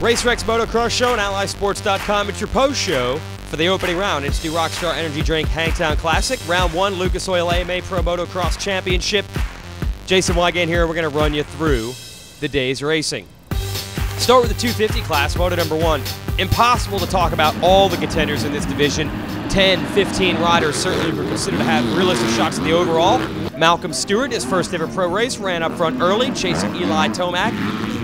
Racer X Motocross Show on AllySports.com. It's your post show for the opening round. It's the Rockstar Energy Drink Hangtown Classic. Round 1, Lucas Oil AMA Pro Motocross Championship. Jason Wygant here. We're going to run you through the day's racing. Start with the 250 class, moto number 1. Impossible to talk about all the contenders in this division. 10, 15 riders certainly were considered to have realistic shots at the overall. Malcolm Stewart, his first ever pro race, ran up front early, chasing Eli Tomac.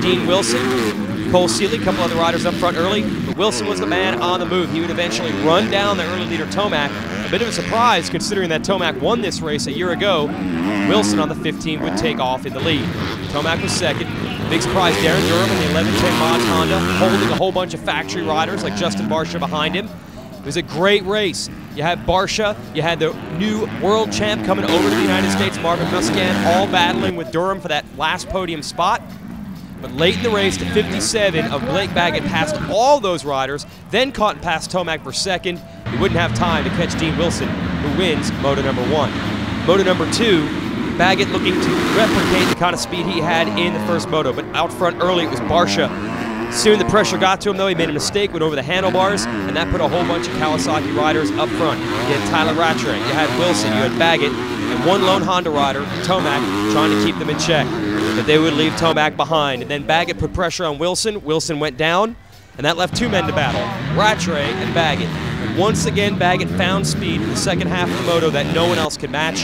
Dean Wilson, Cole Seeley, a couple other riders up front early, but Wilson was the man on the move. He would eventually run down the early leader Tomac. A bit of a surprise considering that Tomac won this race a year ago. Wilson on the 15 would take off in the lead. Tomac was second. Big surprise, Darren Durham in the 1110 Mods Honda, holding a whole bunch of factory riders like Justin Barsha behind him. It was a great race. You had Barsha, you had the new world champ coming over to the United States, Marvin Musquin, all battling with Durham for that last podium spot. But late in the race, the 57 of Blake Baggett passed all those riders, then caught and passed Tomac for second. He wouldn't have time to catch Dean Wilson, who wins moto number 1. Moto number 2, Baggett looking to replicate the kind of speed he had in the first moto, but out front early it was Barsha. Soon the pressure got to him though. He made a mistake, went over the handlebars, and that put a whole bunch of Kawasaki riders up front. You had Tyler Rattray, you had Wilson, you had Baggett, and one lone Honda rider, Tomac, trying to keep them in check. But they would leave Tomac behind. And then Baggett put pressure on Wilson. Wilson went down, and that left two men to battle, Rattray and Baggett. And once again, Baggett found speed in the second half of the moto that no one else could match.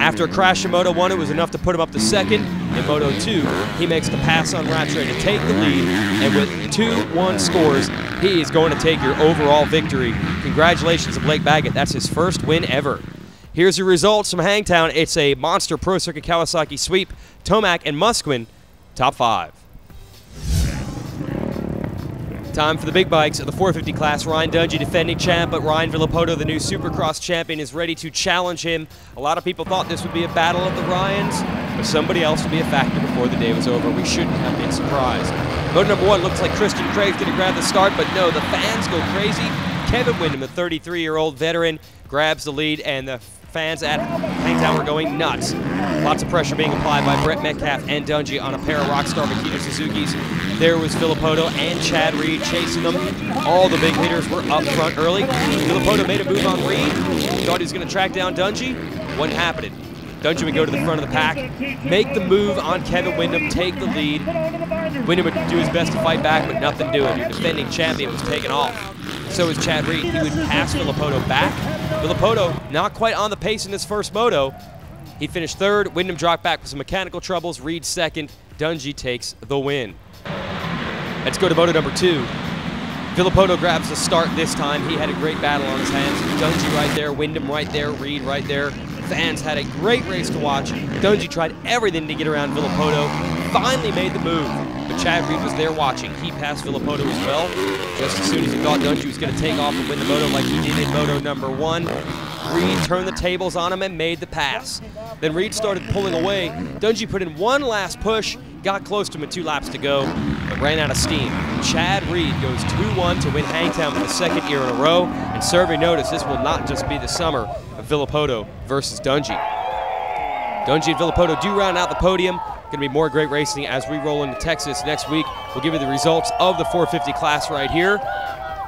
After a crash in Moto 1, it was enough to put him up to second. In Moto 2, he makes the pass on Rattray to take the lead, and with 2-1 scores, he is going to take your overall victory. Congratulations to Blake Baggett. That's his first win ever. Here's your results from Hangtown. It's a monster Pro Circuit Kawasaki sweep. Tomac and Musquin, top 5. Time for the big bikes of the 450 class. Ryan Dungey, defending champ, but Ryan Villopoto, the new Supercross champion, is ready to challenge him. A lot of people thought this would be a battle of the Ryans, but somebody else would be a factor before the day was over. We shouldn't have been surprised. Moto number 1 looks like Christian Craig's going to grab the start, but no, the fans go crazy. Kevin Windham, the 33-year-old veteran, grabs the lead, and the fans at Hangtown were going nuts. Lots of pressure being applied by Brett Metcalf and Dungey on a pair of Rockstar Makita Suzukis. There was Villopoto and Chad Reed chasing them. All the big hitters were up front early. Villopoto made a move on Reed. Thought he was going to track down Dungey. Wasn't happening. Dungey would go to the front of the pack, make the move on Kevin Windham, take the lead. Windham would do his best to fight back, but nothing doing. Your defending champion was taken off. So is Chad Reed. He would pass Villopoto back. Villopoto not quite on the pace in this first moto. He finished third. Windham dropped back with some mechanical troubles. Reed second. Dungey takes the win. Let's go to moto number 2. Villopoto grabs the start this time. He had a great battle on his hands. Dungey right there, Windham right there, Reed right there. Fans had a great race to watch. Dungey tried everything to get around Villopoto. Finally made the move, but Chad Reed was there watching. He passed Villopoto as well. Just as soon as he thought Dungey was going to take off and win the moto like he did in moto number 1, Reed turned the tables on him and made the pass. Then Reed started pulling away. Dungey put in one last push, got close to him with 2 laps to go, but ran out of steam. Chad Reed goes 2-1 to win Hangtown for the 2nd year in a row, and serving notice, this will not just be the summer of Villopoto versus Dungey. Dungey and Villopoto do round out the podium. Going to be more great racing as we roll into Texas next week. We'll give you the results of the 450 class right here.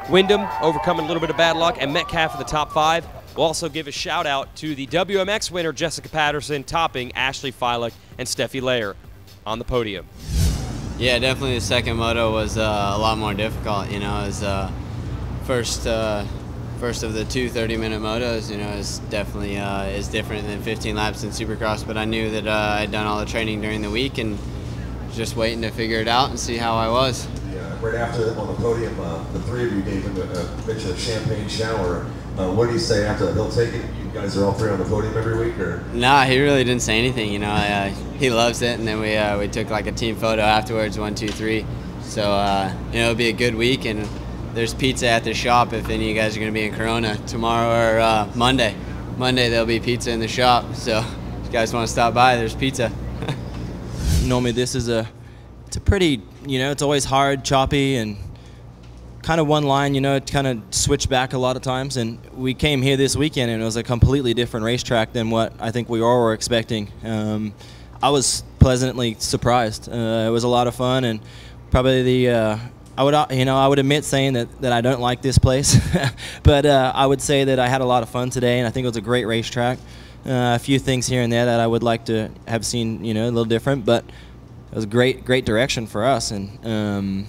Windham overcoming a little bit of bad luck, and Metcalf in the top 5. We'll also give a shout out to the WMX winner, Jessica Patterson, topping Ashley Filek and Steffi Lair on the podium. Yeah, definitely the second moto was a lot more difficult. You know, as first of the 2 30-minute motos, you know, is definitely is different than 15 laps in Supercross. But I knew that I'd done all the training during the week and just waiting to figure it out and see how I was. Yeah, right after on the podium, the 3 of you gave him a champagne shower. What did he say after that? He'll take it. You guys are all 3 on the podium every week, or? Nah, he really didn't say anything. You know, he loves it, and then we took like a team photo afterwards, 1, 2, 3. So you know, it'll be a good week, and there's pizza at the shop if any of you guys are going to be in Corona tomorrow or Monday. Monday there'll be pizza in the shop, so if you guys want to stop by, there's pizza. Normally this is it's a pretty, you know, it's always hard, choppy, and kind of one line, you know, it kind of switched back a lot of times, and we came here this weekend and it was a completely different racetrack than what I think we all were expecting. I was pleasantly surprised. It was a lot of fun, and probably I would admit saying that I don't like this place, but I would say that I had a lot of fun today, and I think it was a great racetrack. A few things here and there that I would like to have seen, a little different, but it was a great direction for us. And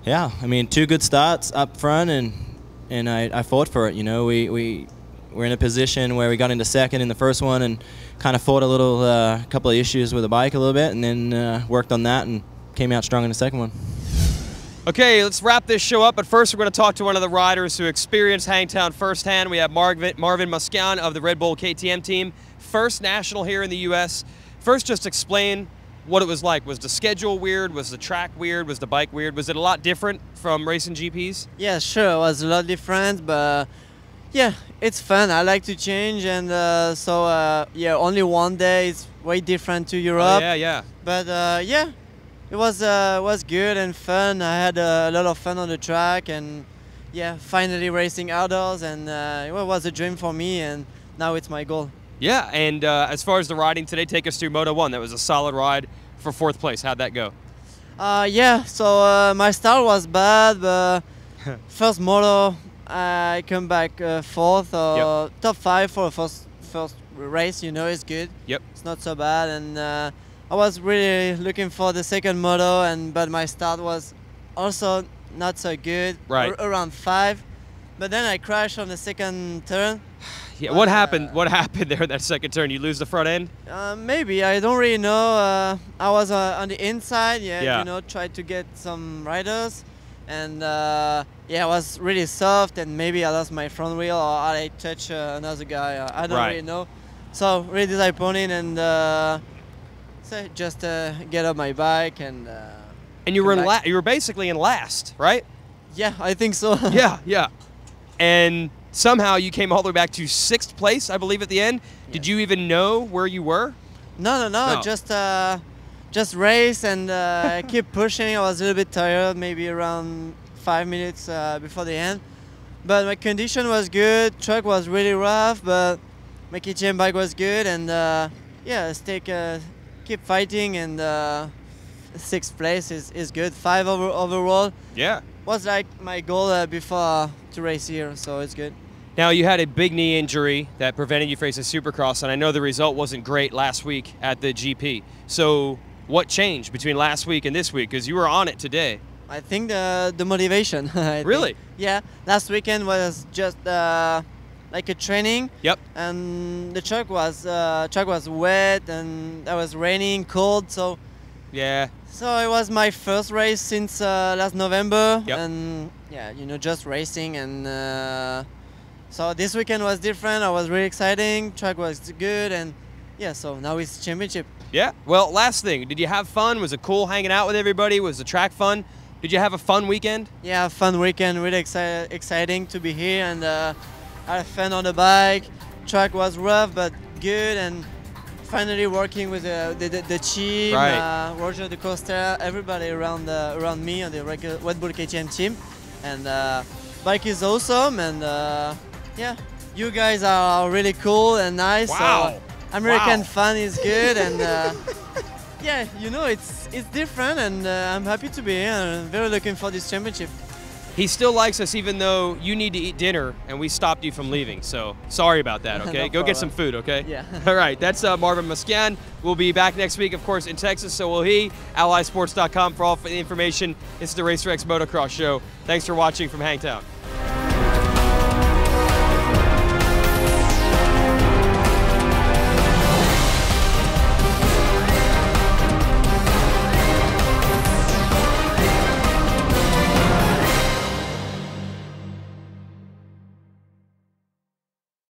yeah, I mean, 2 good starts up front, and I fought for it. We were in a position where we got into second in the first one and kind of fought a couple of issues with the bike a little bit, and then worked on that and came out strong in the second one. Okay, let's wrap this show up, but first we're going to talk to one of the riders who experienced Hangtown firsthand. We have Marvin Musquian of the Red Bull KTM team, first national here in the U.S. First, just explain what it was like. Was the schedule weird? Was the track weird? Was the bike weird? Was it a lot different from racing GPs? Yeah, sure, it was a lot different, but yeah, it's fun. I like to change, and yeah, only one day is way different to Europe. Oh, yeah. But yeah, it was good and fun. I had a lot of fun on the track, and yeah, finally racing outdoors, and it was a dream for me, and now it's my goal. Yeah, and as far as the riding today, take us through Moto 1. That was a solid ride for 4th place. How'd that go? Yeah, so my start was bad, but first moto I come back 4th or Yep. top 5 for the first race. It's good. Yep. It's not so bad, and I was really looking for the second moto, but my start was also not so good. Right. Around 5, but then I crashed on the second turn. Yeah. What happened? What happened there in that second turn? You lose the front end? Maybe, I don't really know. I was on the inside, Yeah. Tried to get some riders, and yeah, it was really soft, and maybe I lost my front wheel or I touched another guy. I don't really know. So really disappointing, and so just get on my bike and. And you were you were basically in last, right? Yeah, I think so. Yeah. And somehow you came all the way back to 6th place, I believe, at the end. Yes. Did you even know where you were? No. Just race and keep pushing. I was a little bit tired, maybe around 5 minutes before the end. But my condition was good. Truck was really rough, but my KTM bike was good. And yeah, keep fighting. And 6th place is good. 5 overall. Yeah. Was like my goal before to race here, so it's good. Now, you had a big knee injury that prevented you from racing Supercross, and I know the result wasn't great last week at the GP. So what changed between last week and this week? Because you were on it today. I think the motivation. Really? Yeah. Last weekend was just like a training. Yep. And the truck was wet, and it was raining, cold. So Yeah. So it was my first race since last November. Yep. And yeah, just racing, and so this weekend was different. I was really exciting. Track was good, and yeah. So now it's championship. Yeah. Well, last thing, did you have fun? Was it cool hanging out with everybody? Was the track fun? Did you have a fun weekend? Yeah, fun weekend. Really exciting to be here, and had fun on the bike. Track was rough but good, and finally working with the team, Right. Roger de Costa, everybody around me on the Red Bull KTM team, and bike is awesome, and yeah, you guys are really cool and nice. Wow. So American Wow. fun is good, and yeah, it's different, and I'm happy to be here. And very looking for this championship. He still likes us even though you need to eat dinner and we stopped you from leaving. So sorry about that, okay? No Go get some problem. food, okay? Yeah. All right, that's Marvin Musquian. We'll be back next week, of course, in Texas, so will he. AllySports.com for all the information. This is the Racer X Motocross Show. Thanks for watching from Hangtown.